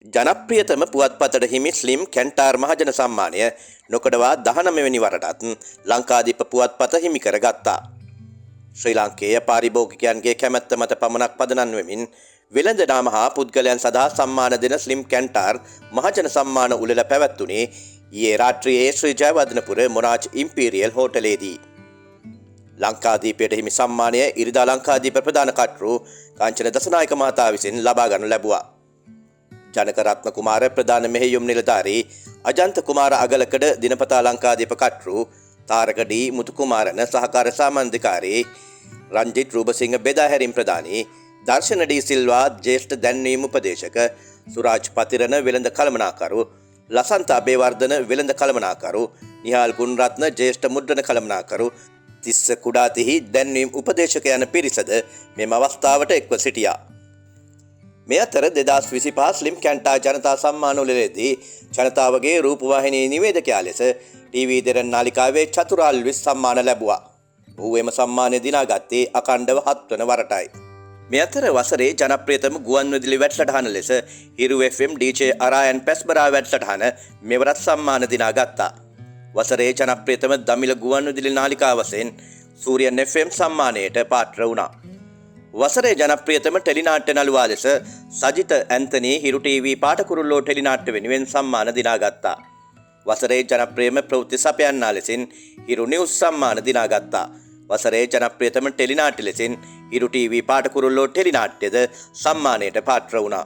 ජනප්‍රියතම පුවත්පතට හිමි ස්ලිම් කැන්ටාර් මහජන සම්මානය නොකඩවා 19 වෙනි වරටත් ලංකාදීප පුවත්පත හිමි කරගත්තා. ශ්‍රී ලාංකේය පාරිභෝගිකයන්ගේ කැමැත්ත මත පමණක් පදනම් වෙමින් වෙළඳ නාම හා පුද්ගලයන් සඳහා සම්මාන දෙන ස්ලිම් කැන්ටාර් මහජන සම්මාන උළෙල පැවැත්වුණේ ඊයේ රාත්‍රියේ ශ්‍රී ජයවර්ධනපුර මොරාජ් ඉම්පීරියල් හෝටලයේදී. ලංකාදීපයට හිමි සම්මානය ඉරිදා ලංකාදීප ප්‍රධාන කර්තෘ කාංචන දසනායක මහතා විසින් ලබා ගනු ලැබුවා. ජනක රත්න කුමාර ප්‍රධාන මෙහෙයුම් නිලධාරී අජන්ත කුමාර අගලකඩ දිනපතා ලංකාදීප කර්තෘ තාරක ඩී මුතු කුමාරන සහකාර සාමන්දිකාරී රංජිත් රූපසිංහ බෙදාහැරින් ප්‍රධානී දර්ශන ඩී සිල්වා ජ්‍යෙෂ්ඨ දැන්වීම් උපදේශක සුරාජ් පතිරණ වෙළඳ කළමනාකරු ලසන්ත අබේවර්ධන වෙළඳ කළමනාකරු නිහාල් ගුණරත්න ජ්‍යෙෂ්ඨ මුද්‍රණ කළමනාකරු තිස්ස කුඩාතිහි දැන්වීම් උපදේශක යන පිරිසද මෙම අවස්ථාවට එක්ව සිටියා. මේ අතර 2025 ස්ලිම් කැන්ටා ජනතා සම්මාන උළෙලේදී ජනතාවගේ රූපවාහිනී නිවේදකයා ලෙස ටීවී දෙරණ නාලිකාවේ චතුරාල් 20 සම්මාන ලැබුවා. ඔහු එම සම්මානය දිනාගත්තේ අඛණ්ඩව 7 වන වරටයි. මේ අතර වසරේ ජනප්‍රියතම ගුවන්විදුලි වැඩසටහන ලෙස හිරු FM DJ අරායන් පැස්බරා වැඩසටහන මෙවරත් සම්මාන දිනාගත්තා. වසරේ ජනප්‍රියතම දමිළ ගුවන්විදුලි නාලිකාව වශයෙන් සූරියන් FM සම්මානයට පාත්‍ර වුණා. වසරේ ජනප්‍රියතම ටෙලිනාට්‍ය නළුවා ලෙස සජිත ඇන්තනී හිරු ටීවී පාටකුරුල්ලෝ ටෙලිනාට්‍ය වෙනුවෙන් සම්මාන දිනාගත්තා. වසරේ ජනප්‍රියම ප්‍රවෘත්ති සපයන්නා ලෙසින් හිරු නිවුස් සම්මාන දිනාගත්තා. වසරේ ජනප්‍රියතම ටෙලිනාට්‍ය ලෙසින් හිරු ටීවී පාටකුරුල්ලෝ ටෙලිනාට්‍යද සම්මානයට පාත්‍ර වුණා.